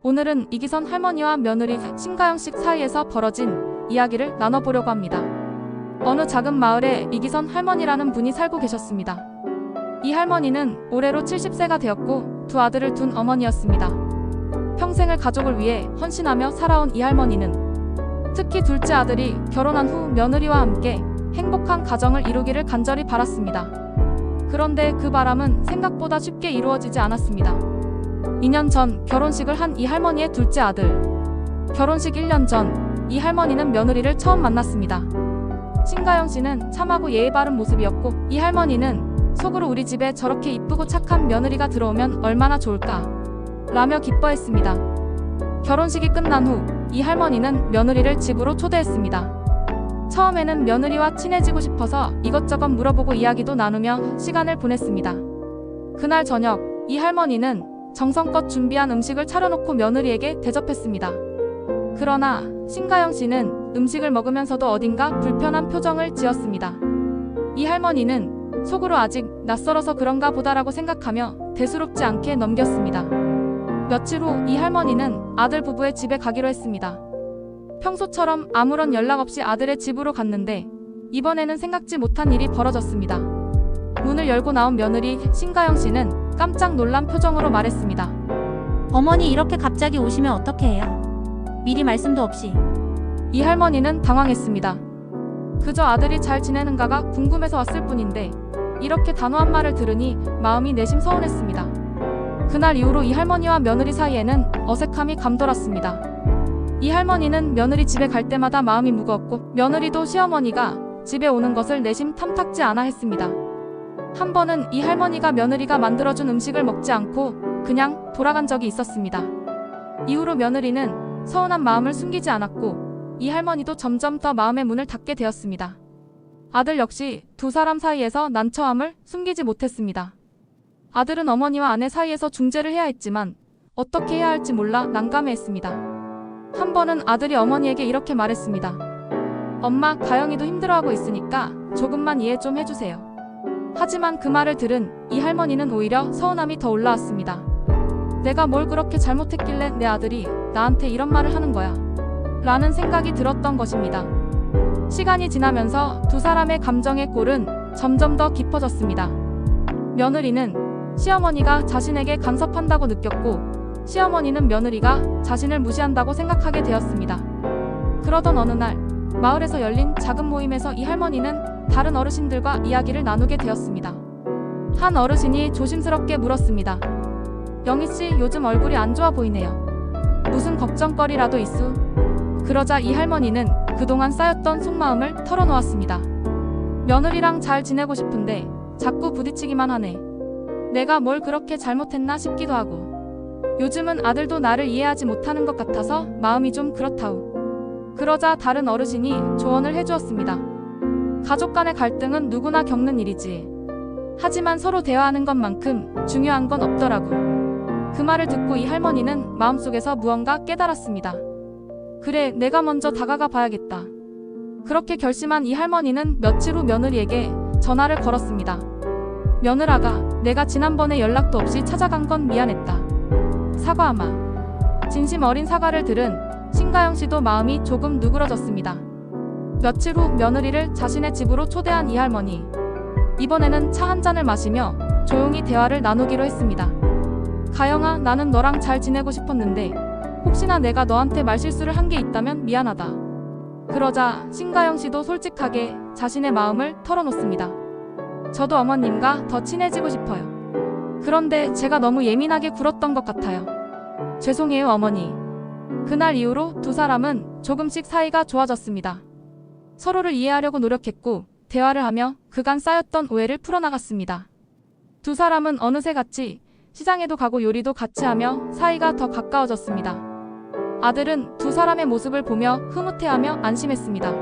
오늘은 이기선 할머니와 며느리 신가영 씨 사이에서 벌어진 이야기를 나눠보려고 합니다. 어느 작은 마을에 이기선 할머니라는 분이 살고 계셨습니다. 이 할머니는 올해로 70세가 되었고 두 아들을 둔 어머니였습니다. 평생을 가족을 위해 헌신하며 살아온 이 할머니는 특히 둘째 아들이 결혼한 후 며느리와 함께 행복한 가정을 이루기를 간절히 바랐습니다. 그런데 그 바람은 생각보다 쉽게 이루어지지 않았습니다. 2년 전 결혼식을 한 이 할머니의 둘째 아들. 결혼식 1년 전 이 할머니는 며느리를 처음 만났습니다. 신가영 씨는 참하고 예의 바른 모습이었고 이 할머니는 속으로 우리 집에 저렇게 이쁘고 착한 며느리가 들어오면 얼마나 좋을까 라며 기뻐했습니다. 결혼식이 끝난 후 이 할머니는 며느리를 집으로 초대했습니다. 처음에는 며느리와 친해지고 싶어서 이것저것 물어보고 이야기도 나누며 시간을 보냈습니다. 그날 저녁 이 할머니는 정성껏 준비한 음식을 차려놓고 며느리에게 대접했습니다. 그러나 신가영 씨는 음식을 먹으면서도 어딘가 불편한 표정을 지었습니다. 이 할머니는 속으로 아직 낯설어서 그런가 보다라고 생각하며 대수롭지 않게 넘겼습니다. 며칠 후 이 할머니는 아들 부부의 집에 가기로 했습니다. 평소처럼 아무런 연락 없이 아들의 집으로 갔는데 이번에는 생각지 못한 일이 벌어졌습니다. 문을 열고 나온 며느리 신가영 씨는 깜짝 놀란 표정으로 말했습니다. 어머니 이렇게 갑자기 오시면 어떻게 해요? 미리 말씀도 없이. 이 할머니는 당황했습니다. 그저 아들이 잘 지내는가가 궁금해서 왔을 뿐인데 이렇게 단호한 말을 들으니 마음이 내심 서운했습니다. 그날 이후로 이 할머니와 며느리 사이에는 어색함이 감돌았습니다. 이 할머니는 며느리 집에 갈 때마다 마음이 무거웠고 며느리도 시어머니가 집에 오는 것을 내심 탐탁지 않아 했습니다. 한 번은 이 할머니가 며느리가 만들어준 음식을 먹지 않고 그냥 돌아간 적이 있었습니다. 이후로 며느리는 서운한 마음을 숨기지 않았고 이 할머니도 점점 더 마음의 문을 닫게 되었습니다. 아들 역시 두 사람 사이에서 난처함을 숨기지 못했습니다. 아들은 어머니와 아내 사이에서 중재를 해야 했지만 어떻게 해야 할지 몰라 난감해했습니다. 한 번은 아들이 어머니에게 이렇게 말했습니다. 엄마, 가영이도 힘들어하고 있으니까 조금만 이해 좀 해주세요. 하지만 그 말을 들은 이 할머니는 오히려 서운함이 더 올라왔습니다. 내가 뭘 그렇게 잘못했길래 내 아들이 나한테 이런 말을 하는 거야 라는 생각이 들었던 것입니다. 시간이 지나면서 두 사람의 감정의 골은 점점 더 깊어졌습니다. 며느리는 시어머니가 자신에게 간섭한다고 느꼈고 시어머니는 며느리가 자신을 무시한다고 생각하게 되었습니다. 그러던 어느 날 마을에서 열린 작은 모임에서 이 할머니는 다른 어르신들과 이야기를 나누게 되었습니다. 한 어르신이 조심스럽게 물었습니다. 영희씨, 요즘 얼굴이 안 좋아 보이네요. 무슨 걱정거리라도 있수? 그러자 이 할머니는 그동안 쌓였던 속마음을 털어놓았습니다. 며느리랑 잘 지내고 싶은데 자꾸 부딪히기만 하네. 내가 뭘 그렇게 잘못했나 싶기도 하고 요즘은 아들도 나를 이해하지 못하는 것 같아서 마음이 좀 그렇다우. 그러자 다른 어르신이 조언을 해주었습니다. 가족 간의 갈등은 누구나 겪는 일이지. 하지만 서로 대화하는 것만큼 중요한 건 없더라고. 그 말을 듣고 이 할머니는 마음속에서 무언가 깨달았습니다. 그래, 내가 먼저 다가가 봐야겠다. 그렇게 결심한 이 할머니는 며칠 후 며느리에게 전화를 걸었습니다. 며느라가, 내가 지난번에 연락도 없이 찾아간 건 미안했다. 사과하마. 진심 어린 사과를 들은 신가영 씨도 마음이 조금 누그러졌습니다. 며칠 후 며느리를 자신의 집으로 초대한 이 할머니. 이번에는 차 한 잔을 마시며 조용히 대화를 나누기로 했습니다. 가영아, 나는 너랑 잘 지내고 싶었는데 혹시나 내가 너한테 말실수를 한 게 있다면 미안하다. 그러자 신가영 씨도 솔직하게 자신의 마음을 털어놓습니다. 저도 어머님과 더 친해지고 싶어요. 그런데 제가 너무 예민하게 굴었던 것 같아요. 죄송해요, 어머니. 그날 이후로 두 사람은 조금씩 사이가 좋아졌습니다. 서로를 이해하려고 노력했고 대화를 하며 그간 쌓였던 오해를 풀어나갔습니다. 두 사람은 어느새 같이 시장에도 가고 요리도 같이 하며 사이가 더 가까워졌습니다. 아들은 두 사람의 모습을 보며 흐뭇해하며 안심했습니다.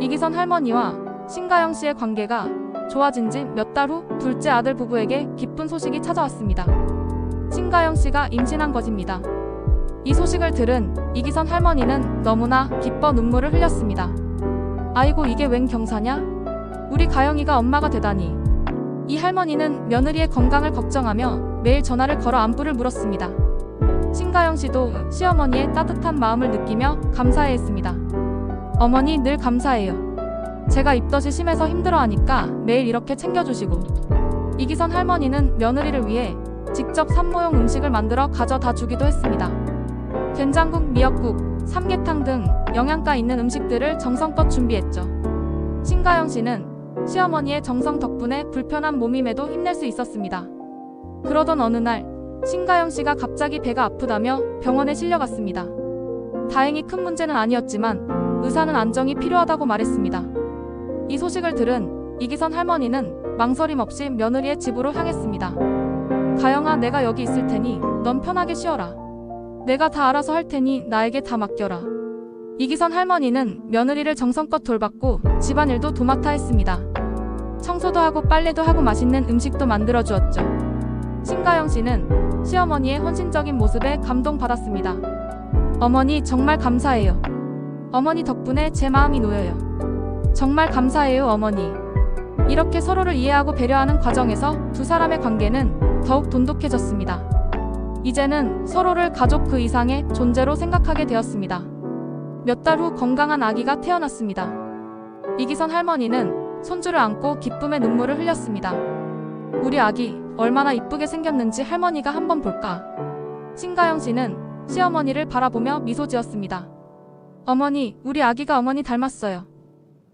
이기선 할머니와 신가영 씨의 관계가 좋아진 지 몇 달 후 둘째 아들 부부에게 기쁜 소식이 찾아왔습니다. 신가영 씨가 임신한 것입니다. 이 소식을 들은 이기선 할머니는 너무나 기뻐 눈물을 흘렸습니다. 아이고, 이게 웬 경사냐? 우리 가영이가 엄마가 되다니. 이 할머니는 며느리의 건강을 걱정하며 매일 전화를 걸어 안부를 물었습니다. 신가영 씨도 시어머니의 따뜻한 마음을 느끼며 감사해했습니다. 어머니 늘 감사해요. 제가 입덧이 심해서 힘들어하니까 매일 이렇게 챙겨주시고. 이기선 할머니는 며느리를 위해 직접 산모용 음식을 만들어 가져다 주기도 했습니다. 된장국, 미역국, 삼계탕 등 영양가 있는 음식들을 정성껏 준비했죠. 신가영 씨는 시어머니의 정성 덕분에 불편한 몸임에도 힘낼 수 있었습니다. 그러던 어느 날 신가영 씨가 갑자기 배가 아프다며 병원에 실려갔습니다. 다행히 큰 문제는 아니었지만 의사는 안정이 필요하다고 말했습니다. 이 소식을 들은 이기선 할머니는 망설임 없이 며느리의 집으로 향했습니다. 가영아, 내가 여기 있을 테니 넌 편하게 쉬어라. 내가 다 알아서 할 테니 나에게 다 맡겨라. 이기선 할머니는 며느리를 정성껏 돌봤고 집안일도 도맡아 했습니다. 청소도 하고 빨래도 하고 맛있는 음식도 만들어 주었죠. 신가영 씨는 시어머니의 헌신적인 모습에 감동받았습니다. 어머니 정말 감사해요. 어머니 덕분에 제 마음이 놓여요. 정말 감사해요, 어머니. 이렇게 서로를 이해하고 배려하는 과정에서 두 사람의 관계는 더욱 돈독해졌습니다. 이제는 서로를 가족 그 이상의 존재로 생각하게 되었습니다. 몇 달 후 건강한 아기가 태어났습니다. 이기선 할머니는 손주를 안고 기쁨의 눈물을 흘렸습니다. 우리 아기 얼마나 이쁘게 생겼는지 할머니가 한번 볼까? 신가영 씨는 시어머니를 바라보며 미소 지었습니다. 어머니, 우리 아기가 어머니 닮았어요.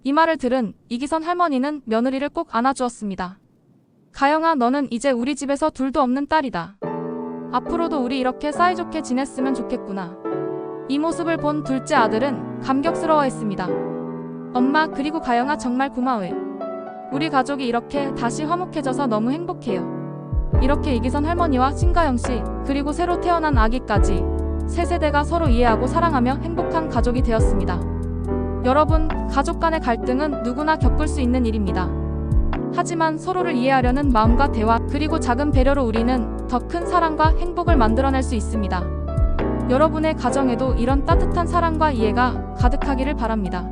이 말을 들은 이기선 할머니는 며느리를 꼭 안아주었습니다. 가영아, 너는 이제 우리 집에서 둘도 없는 딸이다. 앞으로도 우리 이렇게 사이좋게 지냈으면 좋겠구나. 이 모습을 본 둘째 아들은 감격스러워했습니다. 엄마, 그리고 가영아 정말 고마워요. 우리 가족이 이렇게 다시 화목해져서 너무 행복해요. 이렇게 이기선 할머니와 신가영 씨, 그리고 새로 태어난 아기까지 세 세대가 서로 이해하고 사랑하며 행복한 가족이 되었습니다. 여러분, 가족 간의 갈등은 누구나 겪을 수 있는 일입니다. 하지만 서로를 이해하려는 마음과 대화, 그리고 작은 배려로 우리는 더 큰 사랑과 행복을 만들어낼 수 있습니다. 여러분의 가정에도 이런 따뜻한 사랑과 이해가 가득하기를 바랍니다.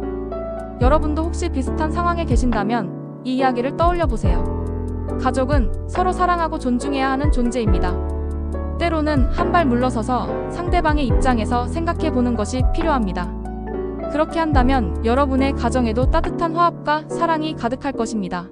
여러분도 혹시 비슷한 상황에 계신다면 이 이야기를 떠올려 보세요. 가족은 서로 사랑하고 존중해야 하는 존재입니다. 때로는 한 발 물러서서 상대방의 입장에서 생각해 보는 것이 필요합니다. 그렇게 한다면 여러분의 가정에도 따뜻한 화합과 사랑이 가득할 것입니다.